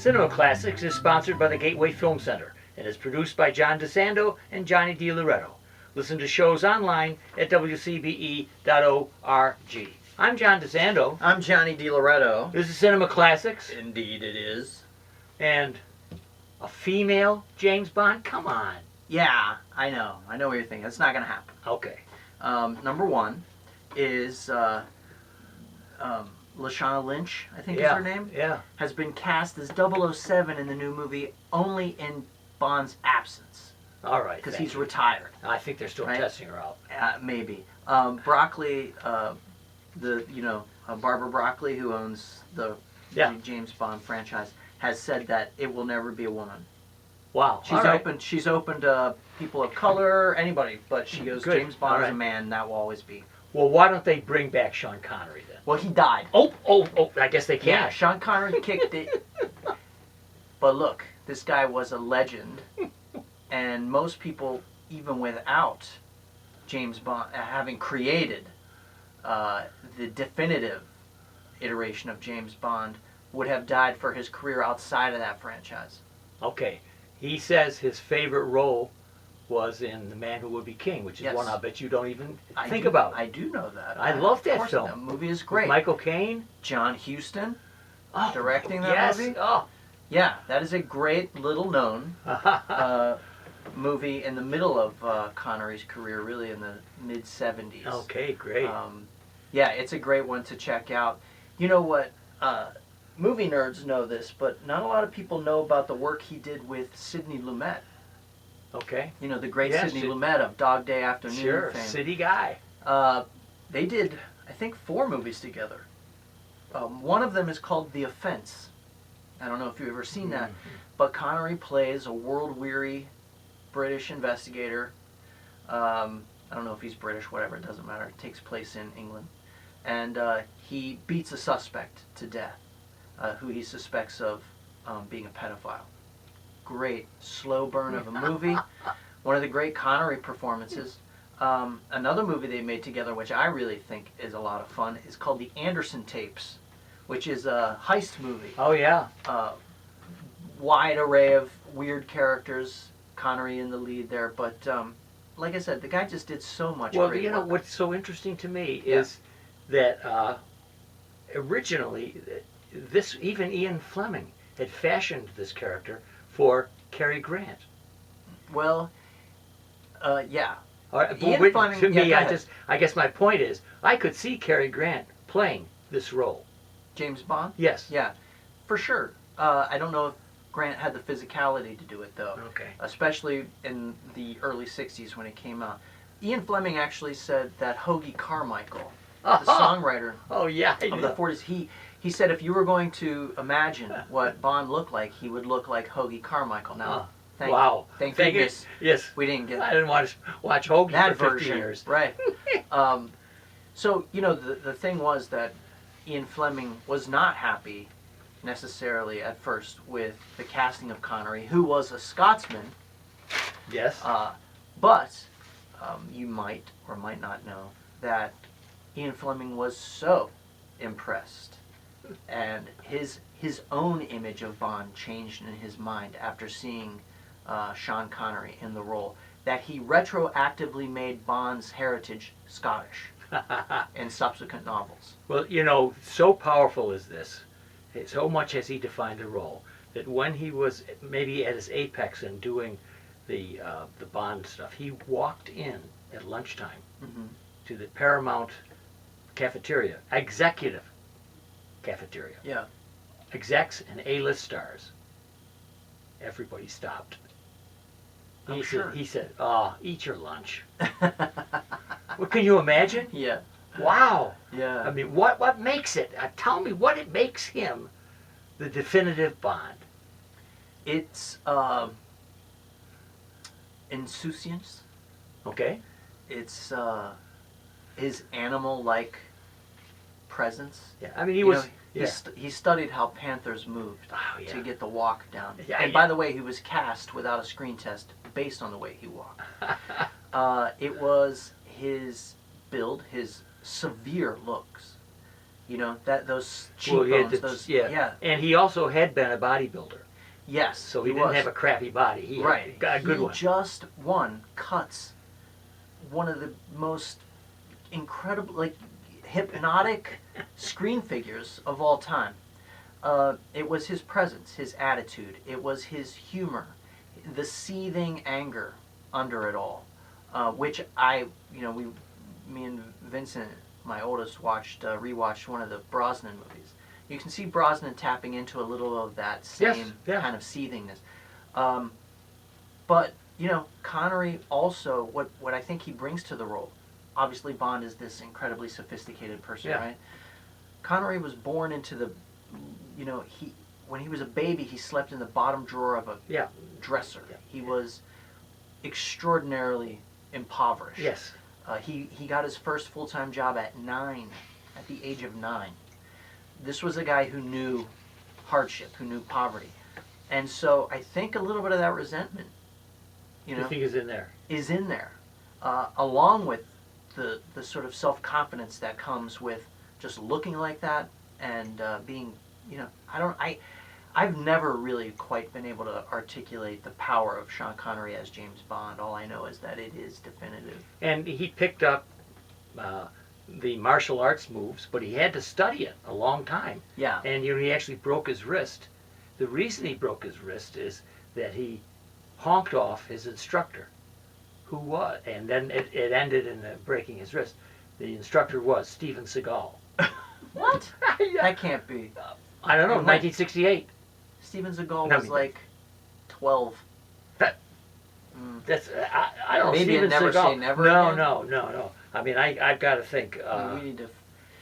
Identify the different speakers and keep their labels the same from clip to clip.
Speaker 1: Cinema Classics is sponsored by the Gateway Film Center and is produced by John DeSando and Johnny DiLoretto. Listen to shows online at wcbe.org. I'm John DeSando.
Speaker 2: I'm Johnny DiLoretto.
Speaker 1: This is Cinema Classics.
Speaker 2: Indeed it is.
Speaker 1: And a female James Bond? Come on.
Speaker 2: Yeah, I know. I know what you're thinking. It's not going to happen.
Speaker 1: Okay.
Speaker 2: Number one is Lashana Lynch, I think is her name.
Speaker 1: Yeah.
Speaker 2: Has been cast as 007 in the new movie only in Bond's absence.
Speaker 1: All right.
Speaker 2: Because he's retired.
Speaker 1: I think they're still testing her out.
Speaker 2: Maybe. Broccoli, Barbara Broccoli, who owns the James Bond franchise, has said that it will never be a woman.
Speaker 1: Wow.
Speaker 2: She's open to people of color, anybody, but she goes,
Speaker 1: Good.
Speaker 2: James Bond is a man, that will always be.
Speaker 1: Well, why don't they bring back Sean Connery then?
Speaker 2: Well, he died.
Speaker 1: Oh, I guess they can.
Speaker 2: Yeah, Sean Connery kicked it. But look, this guy was a legend, and most people, even without James Bond, having created the definitive iteration of James Bond, would have died for his career outside of that franchise.
Speaker 1: Okay. He says his favorite role was in The Man Who Would Be King, which is one I bet you don't even think about.
Speaker 2: I do know that.
Speaker 1: I love that film.
Speaker 2: That movie is great.
Speaker 1: With Michael Caine.
Speaker 2: John Huston directing that movie.
Speaker 1: Oh.
Speaker 2: Yeah, that is a great little-known movie in the middle of Connery's career, really in the mid-'70s.
Speaker 1: Okay, great.
Speaker 2: Yeah, it's a great one to check out. You know what? Movie nerds know this, but not a lot of people know about the work he did with Sidney Lumet.
Speaker 1: Okay.
Speaker 2: You know, the great Sidney Lumet of Dog Day Afternoon fame.
Speaker 1: City guy.
Speaker 2: They did, I think, 4 movies together. One of them is called The Offense. I don't know if you've ever seen that, but Connery plays a world-weary British investigator. I don't know if he's British, whatever, it doesn't matter. It takes place in England. And he beats a suspect to death, who he suspects of being a pedophile. Great slow burn of a movie. One of the great Connery performances. Another movie they made together, which I really think is a lot of fun, is called The Anderson Tapes, which is a heist movie.
Speaker 1: Oh, yeah.
Speaker 2: Wide array of weird characters, Connery in the lead there, but like I said, the guy just did so much great work.
Speaker 1: Well, you know, what's so interesting to me is that originally, even Ian Fleming had fashioned this character for Cary Grant.
Speaker 2: Well, yeah.
Speaker 1: Ian Fleming, to me, I guess my point is, I could see Cary Grant playing this role.
Speaker 2: James Bond?
Speaker 1: Yes.
Speaker 2: Yeah, for sure. I don't know if Grant had the physicality to do it, though.
Speaker 1: Okay.
Speaker 2: Especially in the early 60s when it came out. Ian Fleming actually said that Hoagy Carmichael, the songwriter of the 40s, he said if you were going to imagine what Bond looked like, he would look like Hoagy Carmichael. Now, thank goodness we didn't get
Speaker 1: I didn't watch Hoagy
Speaker 2: that
Speaker 1: for 50
Speaker 2: version.
Speaker 1: years.
Speaker 2: Right. So, you know, the thing was that Ian Fleming was not happy necessarily at first with the casting of Connery, who was a Scotsman.
Speaker 1: Yes.
Speaker 2: But you might or might not know that Ian Fleming was so impressed, and his own image of Bond changed in his mind after seeing Sean Connery in the role, that he retroactively made Bond's heritage Scottish in subsequent novels.
Speaker 1: Well, you know, so powerful is this, so much has he defined the role, that when he was maybe at his apex in doing the Bond stuff, he walked in at lunchtime to the Paramount cafeteria, executive cafeteria.
Speaker 2: Yeah.
Speaker 1: Execs and A-list stars. Everybody stopped. He said, eat your lunch. Well, can you imagine?
Speaker 2: Yeah.
Speaker 1: Wow.
Speaker 2: Yeah.
Speaker 1: I mean, what makes it? Tell me what it makes him the definitive Bond.
Speaker 2: It's insouciance.
Speaker 1: Okay.
Speaker 2: It's his animal-like presence.
Speaker 1: Yeah. I mean,
Speaker 2: he studied how panthers moved to get the walk down.
Speaker 1: Yeah,
Speaker 2: and by the way, he was cast without a screen test based on the way he walked. It was his build, his severe looks. You know, that those
Speaker 1: Well,
Speaker 2: cheekbones,
Speaker 1: yeah. And he also had been a bodybuilder,
Speaker 2: yes,
Speaker 1: so he didn't have a crappy body. He
Speaker 2: right.
Speaker 1: had a good
Speaker 2: he
Speaker 1: one.
Speaker 2: just won cuts one of the most incredible, like, hypnotic screen figures of all time. It was his presence, his attitude, it was his humor, the seething anger under it all, which me and Vincent, my oldest, rewatched one of the Brosnan movies. You can see Brosnan tapping into a little of that same kind of seethingness. But, Connery also, what I think he brings to the role, obviously Bond is this incredibly sophisticated person, right? Connery was born into the, when he was a baby, he slept in the bottom drawer of a dresser.
Speaker 1: Yeah.
Speaker 2: He was extraordinarily impoverished.
Speaker 1: Yes.
Speaker 2: He got his first full-time job at the age of 9. This was a guy who knew hardship, who knew poverty. And so I think a little bit of that resentment,
Speaker 1: You think is in there?
Speaker 2: Is in there, along with the sort of self-confidence that comes with just looking like that and being, I've never really quite been able to articulate the power of Sean Connery as James Bond. All I know is that it is definitive.
Speaker 1: And he picked up the martial arts moves, but he had to study it a long time.
Speaker 2: Yeah.
Speaker 1: And he actually broke his wrist. The reason he broke his wrist is that he honked off his instructor, who was, and then it ended in breaking his wrist. The instructor was Steven Seagal.
Speaker 2: What?
Speaker 1: Yeah.
Speaker 2: That can't be.
Speaker 1: I don't know, 1968.
Speaker 2: Steven Seagal was like 12.
Speaker 1: That's I don't know.
Speaker 2: Maybe
Speaker 1: Steven
Speaker 2: Never
Speaker 1: Seagal.
Speaker 2: Say Never
Speaker 1: No,
Speaker 2: again?
Speaker 1: no. I mean, I've got to think.
Speaker 2: We need to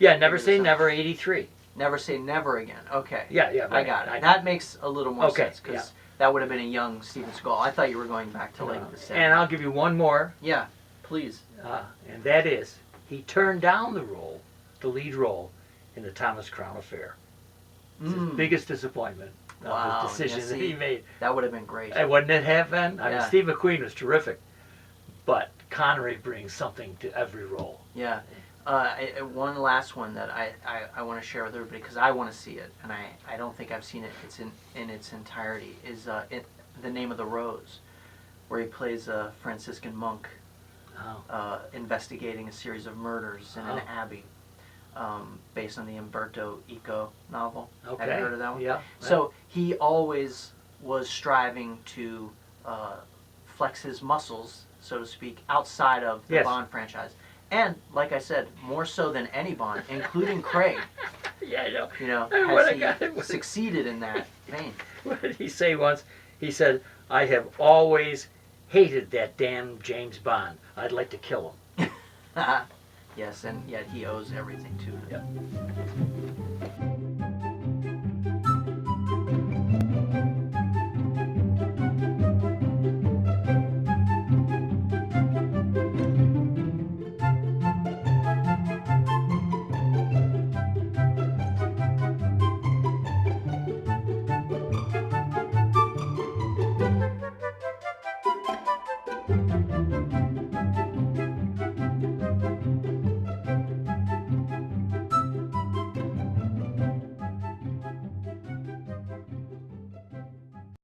Speaker 1: Never
Speaker 2: figure
Speaker 1: Say
Speaker 2: this out.
Speaker 1: Never, 83.
Speaker 2: Never Say Never again. Okay.
Speaker 1: Yeah.
Speaker 2: I got it. That makes a little more
Speaker 1: Okay,
Speaker 2: sense because that would have been a young Steven Seagal. I thought you were going back to like the 70s.
Speaker 1: And I'll give you one more,
Speaker 2: Yeah, please.
Speaker 1: and that is he turned down the lead role in the Thomas Crown Affair. It's his biggest disappointment.
Speaker 2: Wow,
Speaker 1: The decision that he made.
Speaker 2: That would have been great.
Speaker 1: Wouldn't it have been? I mean,
Speaker 2: Yeah.
Speaker 1: Steve McQueen was terrific, but Connery brings something to every role.
Speaker 2: Yeah. One last one that I want to share with everybody because I want to see it, and I don't think I've seen it. It's in its entirety. Is The Name of the Rose, where he plays a Franciscan monk investigating a series of murders in an abbey, based on the Umberto Eco novel.
Speaker 1: Okay.
Speaker 2: Have you heard of that one?
Speaker 1: Yeah.
Speaker 2: So he always was striving to flex his muscles, so to speak, outside of the Bond franchise. And, like I said, more so than any Bond, including Craig.
Speaker 1: Yeah, I know.
Speaker 2: Has he succeeded in that vein.
Speaker 1: What did he say once? He said, "I have always hated that damn James Bond. I'd like to kill him."
Speaker 2: Yes, and yet he owes everything to him.
Speaker 1: Yep.